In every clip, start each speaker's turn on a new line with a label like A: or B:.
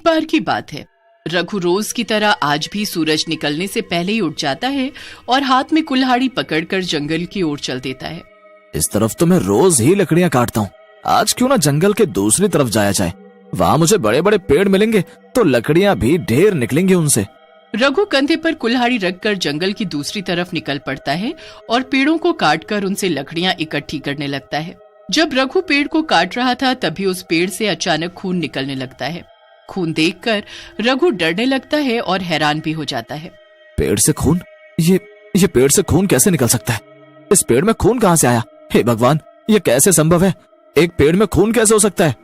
A: बार की बात है। रघु रोज की तरह आज भी सूरज निकलने से पहले ही उठ जाता है और हाथ में कुल्हाड़ी पकड़कर जंगल की ओर चल देता है।
B: इस तरफ तो मैं रोज ही लकड़ियां काटता हूँ, आज क्यों ना जंगल के दूसरी तरफ जाया जाए, वहाँ मुझे बड़े बड़े पेड़ मिलेंगे तो लकड़ियां भी ढेर निकलेंगी उनसे।
A: रघु कंधे पर कुल्हाड़ी रखकर जंगल की दूसरी तरफ निकल पड़ता है और पेड़ों को काटकर उनसे लकड़ियां इकट्ठी करने लगता है। जब रघु पेड़ को काट रहा था तभी उस पेड़ से अचानक खून निकलने लगता है। खून देखकर रघु डरने लगता है और हैरान भी हो जाता है।
B: पेड़ से खून? ये पेड़ से खून कैसे निकल सकता है? इस पेड़ में खून कहाँ से आया? हे भगवान, ये कैसे संभव है? एक पेड़ में खून कैसे हो सकता है?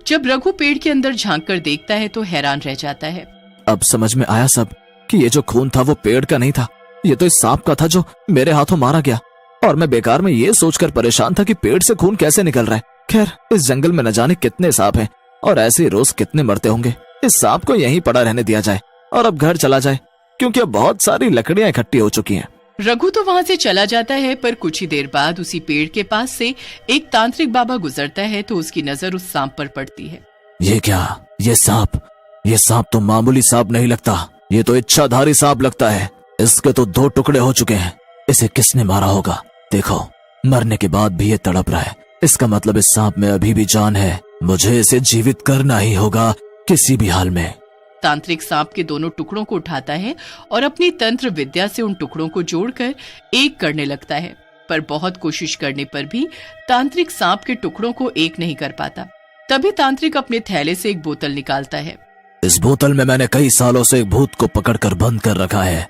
A: जब रघु पेड़ के अंदर झांक कर देखता है तो हैरान रह जाता है।
B: अब समझ में आया सब कि ये जो खून था वो पेड़ का नहीं था, ये तो इस सांप का था जो मेरे हाथों मारा गया। और मैं बेकार में ये सोचकर परेशान था कि पेड़ से खून कैसे निकल रहा है। खैर, इस जंगल में न जाने कितने सांप हैं और ऐसे रोज कितने मरते होंगे। इस सांप को यहीं पड़ा रहने दिया जाए और अब घर चला जाए, क्योंकि अब बहुत सारी लकड़ियां इकट्ठी हो चुकी हैं।
A: रघु तो वहाँ से चला जाता है, पर कुछ ही देर बाद उसी पेड़ के पास से एक तांत्रिक बाबा गुजरता है तो उसकी नजर उस सांप पर पड़ती है।
B: ये क्या? ये सांप तो मामूली सांप नहीं लगता, ये तो इच्छाधारी सांप लगता है। इसके तो 2 टुकड़े हो चुके हैं। इसे किसने मारा होगा? देखो, मरने के बाद भी ये तड़प रहा है। इसका मतलब इस सांप में अभी भी जान है। मुझे इसे जीवित करना ही होगा किसी भी हाल में।
A: तांत्रिक सांप के दोनों टुकड़ों को उठाता है और अपनी तंत्र विद्या से उन टुकड़ों को जोड़कर एक करने लगता है, पर बहुत कोशिश करने पर भी तांत्रिक सांप के टुकड़ों को एक नहीं कर पाता। तभी तांत्रिक अपने थैले से एक बोतल निकालता है।
B: इस बोतल में मैंने कई सालों से एक भूत को पकड़कर बंद कर रखा है।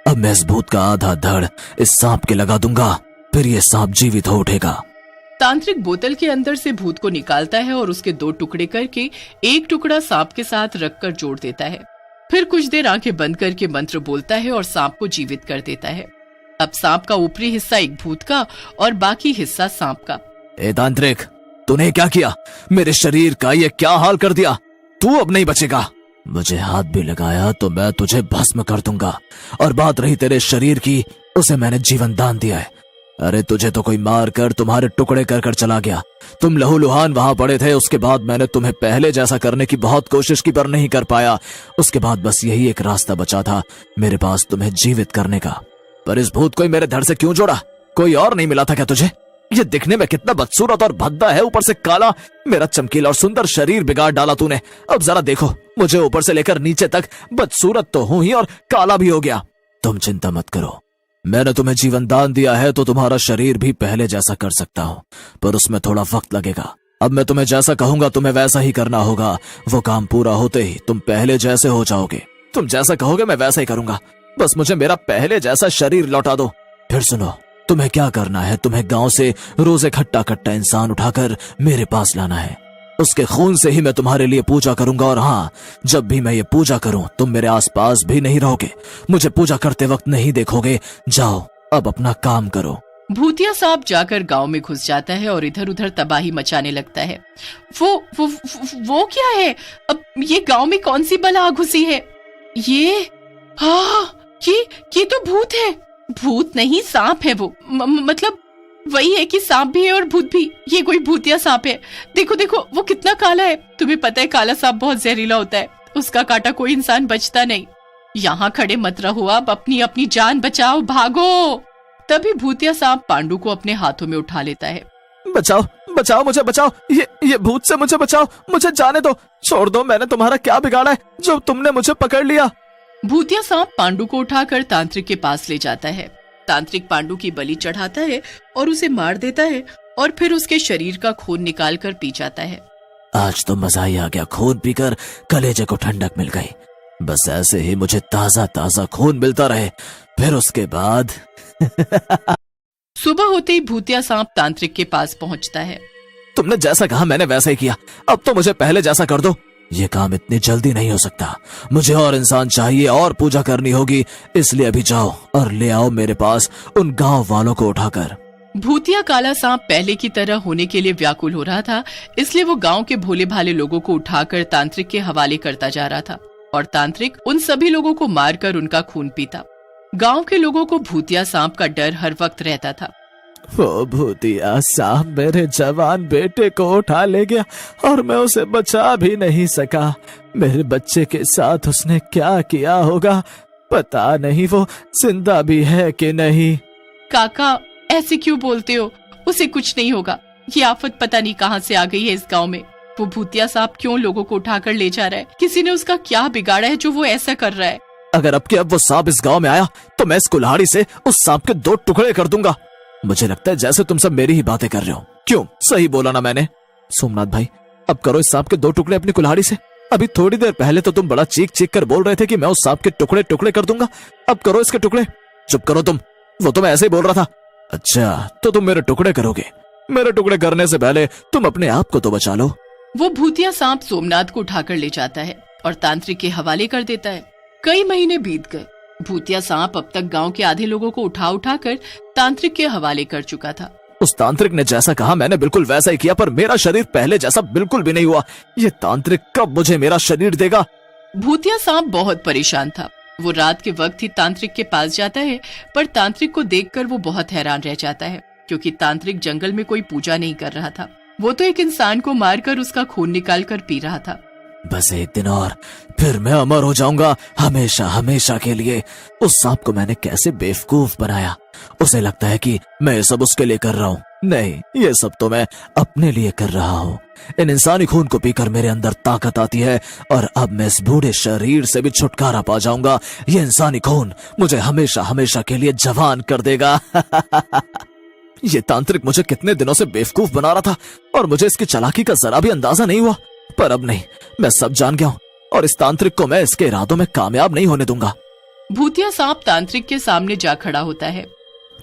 B: अब मैं इस भूत का आधा धड़ इस सांप के लगा दूंगा, फिर ये सांप जीवित हो उठेगा।
A: तांत्रिक बोतल के अंदर से भूत को निकालता है और उसके 2 टुकड़े करके एक टुकड़ा सांप के साथ रखकर जोड़ देता है। फिर कुछ देर आंखें बंद करके मंत्र बोलता है और सांप को जीवित कर देता है। अब सांप का ऊपरी हिस्सा एक भूत का और बाकी हिस्सा सांप का।
B: ए तांत्रिक, तूने क्या किया? मेरे शरीर का ये क्या हाल कर दिया? तू अब नहीं बचेगा। मुझे हाथ भी लगाया तो मैं तुझे भस्म कर दूंगा। और बात रही तेरे शरीर की, उसे मैंने जीवन दान दिया है। अरे तुझे तो कोई मार कर तुम्हारे टुकड़े कर कर चला गया। तुम लहूलुहान वहां पड़े थे। उसके बाद मैंने तुम्हें पहले जैसा करने की बहुत कोशिश की, पर नहीं कर पाया। उसके बाद बस यही एक रास्ता बचा था मेरे पास तुम्हें जीवित करने का। पर इस भूत को ही मेरे धड़ से क्यों जोड़ा? कोई और नहीं मिला था क्या तुझे? ये दिखने में कितना बदसूरत और भद्दा है, ऊपर से काला। मेरा चमकीला और सुंदर शरीर बिगाड़ डाला तूने। अब जरा देखो, मुझे ऊपर से लेकर नीचे तक बदसूरत तो हूं ही और काला भी हो गया। तुम चिंता मत करो, मैंने तुम्हें जीवन दान दिया है तो तुम्हारा शरीर भी पहले जैसा कर सकता हूँ, पर उसमें थोड़ा वक्त लगेगा। अब मैं तुम्हें जैसा कहूंगा तुम्हें वैसा ही करना होगा। वो काम पूरा होते ही तुम पहले जैसे हो जाओगे। तुम जैसा कहोगे मैं वैसा ही करूंगा, बस मुझे मेरा पहले जैसा शरीर लौटा दो। फिर सुनो, तुम्हें क्या करना है, तुम्हें गांव से रोज एक हट्टा कट्टा इंसान उठाकर मेरे पास लाना है। उसके खून से ही मैं तुम्हारे लिए पूजा करूंगा। और हाँ, जब भी मैं ये पूजा करूं तुम मेरे आसपास भी नहीं रहोगे, मुझे पूजा करते वक्त नहीं देखोगे। जाओ, अब अपना काम करो।
A: भूतिया सांप जाकर गांव में घुस जाता है और इधर उधर तबाही मचाने लगता है। वो क्या है? अब ये गांव में कौन सी बला घुसी है? ये तो भूत है। भूत नहीं, सांप है वो। मतलब वही है कि सांप भी है और भूत भी। ये कोई भूतिया सांप है। देखो देखो, वो कितना काला है। तुम्हें पता है काला सांप बहुत जहरीला होता है, उसका काटा कोई इंसान बचता नहीं। यहाँ खड़े मत रहो, अब अपनी अपनी जान बचाओ, भागो। तभी भूतिया सांप पांडु को अपने हाथों में उठा लेता है।
B: बचाओ बचाओ, मुझे बचाओ, ये भूत से मुझे बचाओ, मुझे जाने दो, छोड़ दो। मैंने तुम्हारा क्या बिगाड़ा है जो तुमने मुझे पकड़ लिया?
A: भूतिया सांप पांडु को उठाकर तांत्रिक के पास ले जाता है। तांत्रिक पांडु की बलि चढ़ाता है और उसे मार देता है और फिर उसके शरीर का खून निकाल कर पी जाता है।
B: आज तो मजा ही आ गया, खून पीकर कलेजे को ठंडक मिल गई। बस ऐसे ही मुझे ताजा ताजा खून मिलता रहे, फिर उसके बाद
A: सुबह होते ही भूतिया सांप तांत्रिक के पास पहुंचता है।
B: तुमने जैसा कहा मैंने वैसा ही किया, अब तो मुझे पहले जैसा कर दो। ये काम इतनी जल्दी नहीं हो सकता, मुझे और इंसान चाहिए और पूजा करनी होगी। इसलिए अभी जाओ और ले आओ मेरे पास उन गांव वालों को उठाकर।
A: भूतिया काला सांप पहले की तरह होने के लिए व्याकुल हो रहा था, इसलिए वो गांव के भोले भाले लोगों को उठाकर तांत्रिक के हवाले करता जा रहा था और तांत्रिक उन सभी लोगों को मारकर उनका खून पीता। गांव के लोगों को भूतिया सांप का डर हर वक्त रहता था।
B: वो भूतिया सांप मेरे जवान बेटे को उठा ले गया और मैं उसे बचा भी नहीं सका। मेरे बच्चे के साथ उसने क्या किया होगा, पता नहीं वो जिंदा भी है कि नहीं।
A: काका ऐसे क्यों बोलते हो, उसे कुछ नहीं होगा। ये आफत पता नहीं कहाँ से आ गई है इस गांव में। वो भूतिया सांप क्यों लोगों को उठाकर ले जा रहा है? किसी ने उसका क्या बिगाड़ा है जो वो ऐसा कर रहा है?
B: अगर अब के अब वो सांप इस गांव में आया तो मैं इस कुल्हाड़ी से उस सांप के 2 टुकड़े कर दूंगा। मुझे लगता है जैसे तुम सब मेरी ही बातें कर रहे हो। क्यों, सही बोला ना मैंने? सोमनाथ भाई, अब करो इस सांप के 2 टुकड़े अपनी कुल्हाड़ी से। अभी थोड़ी देर पहले तो तुम बड़ा चीख चीख कर बोल रहे थे कि मैं उस सांप के टुकड़े टुकड़े कर दूंगा। अब करो इसके टुकड़े। चुप करो तुम, वो तो मैं ऐसे ही बोल रहा था। अच्छा, तो तुम मेरे टुकड़े करोगे? मेरे टुकड़े करने से पहले तुम अपने आप को तो बचा लो।
A: वो भूतिया सांप सोमनाथ को उठाकर ले जाता है और तांत्रिक के हवाले कर देता है। कई महीने बीत गए। भूतिया सांप अब तक गांव के आधे लोगों को उठा उठा कर तांत्रिक के हवाले कर चुका था।
B: उस तांत्रिक ने जैसा कहा मैंने बिल्कुल वैसा ही किया, पर मेरा शरीर पहले जैसा बिल्कुल भी नहीं हुआ। ये तांत्रिक कब मुझे मेरा शरीर देगा?
A: भूतिया सांप बहुत परेशान था। वो रात के वक्त ही तांत्रिक के पास जाता है, पर तांत्रिक को देखकर वो बहुत हैरान रह जाता है, क्योंकि तांत्रिक जंगल में कोई पूजा नहीं कर रहा था। वो तो एक इंसान को मारकर उसका खून निकाल कर पी रहा था।
B: बस एक दिन और फिर मैं अमर हो जाऊंगा, हमेशा हमेशा के लिए। उस सांप को मैंने कैसे बेवकूफ बनाया। उसे लगता है कि मैं ये सब उसके लिए कर रहा हूँ। नहीं, ये सब तो मैं अपने लिए कर रहा हूँ। इन इंसानी खून को पीकर मेरे अंदर ताकत आती है और अब मैं इस बूढ़े शरीर से भी छुटकारा पा जाऊंगा। ये इंसानी खून मुझे हमेशा हमेशा के लिए जवान कर देगा। ये तांत्रिक मुझे कितने दिनों से बेवकूफ बना रहा था और मुझे इसकी चालाकी का जरा भी अंदाजा नहीं हुआ। पर अब नहीं, मैं सब जान गया हूँ और इस तांत्रिक को मैं इसके इरादों में कामयाब नहीं होने दूंगा।
A: भूतिया सांप तांत्रिक के सामने जा खड़ा होता है।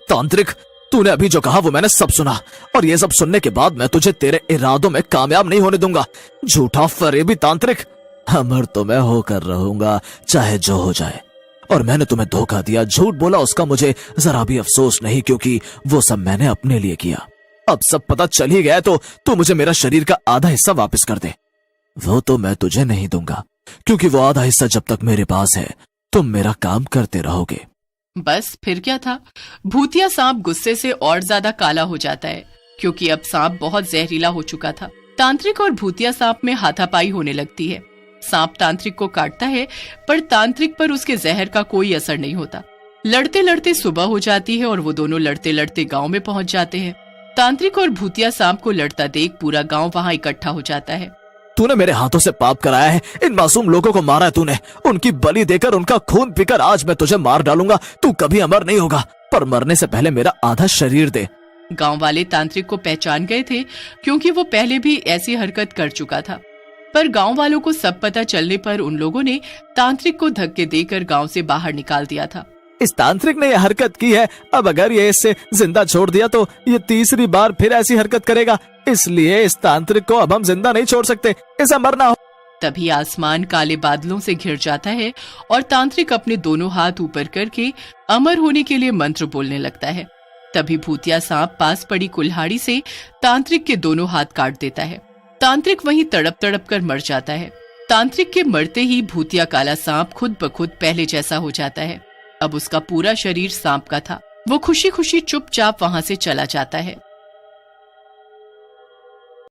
B: तांत्रिक, तूने अभी जो कहा वो मैंने सब सुना, और ये सब सुनने के बाद मैं तुझे तेरे इरादों में कामयाब नहीं होने दूंगा। झूठा फरेबी तांत्रिक, अमर तो मैं होकर रहूंगा चाहे जो हो जाए। और मैंने तुम्हें धोखा दिया, झूठ बोला, उसका मुझे जरा भी अफसोस नहीं, क्योंकि वो सब मैंने अपने लिए किया। अब सब पता चल ही गया तो तू मुझे मेरा शरीर का आधा हिस्सा वापस कर दे। वो तो मैं तुझे नहीं दूंगा, क्योंकि वो आधा हिस्सा जब तक मेरे पास है तुम मेरा काम करते रहोगे।
A: बस फिर क्या था। भूतिया सांप गुस्से से और ज्यादा काला हो जाता है, क्योंकि अब सांप बहुत जहरीला हो चुका था। तांत्रिक और भूतिया सांप में हाथापाई होने लगती है। सांप तांत्रिक को काटता है, पर तांत्रिक पर उसके जहर का कोई असर नहीं होता। लड़ते लड़ते सुबह हो जाती है और वो दोनों लड़ते लड़ते गांव में पहुंच जाते हैं। तांत्रिक और भूतिया सांप को लड़ता देख पूरा गांव वहां इकट्ठा हो जाता है।
B: तूने मेरे हाथों से पाप कराया है, इन मासूम लोगों को मारा है तूने, उनकी बलि देकर, उनका खून पीकर आज मैं तुझे मार डालूंगा। तू कभी अमर नहीं होगा, पर मरने से पहले मेरा आधा शरीर दे।
A: गांव वाले तांत्रिक को पहचान गए थे, क्योंकि वो पहले भी ऐसी हरकत कर चुका था। पर गांव वालों को सब पता चलने पर उन लोगों ने तांत्रिक को धक्के देकर गांव से बाहर निकाल दिया था।
B: इस तांत्रिक ने यह हरकत की है, अब अगर ये इसे जिंदा छोड़ दिया तो ये तीसरी बार फिर ऐसी हरकत करेगा, इसलिए इस तांत्रिक को अब हम जिंदा नहीं छोड़ सकते, इसे मरना हो।
A: तभी आसमान काले बादलों से घिर जाता है और तांत्रिक अपने दोनों हाथ ऊपर करके अमर होने के लिए मंत्र बोलने लगता है। तभी भूतिया सांप पास पड़ी कुल्हाड़ी से तांत्रिक के दोनों हाथ काट देता है। तांत्रिक वहीं तड़प तड़प कर मर जाता है। तांत्रिक के मरते ही भूतिया काला सांप खुद ब खुद पहले जैसा हो जाता है। अब उसका पूरा शरीर सांप का था। वो खुशी खुशी चुपचाप वहां से चला जाता है।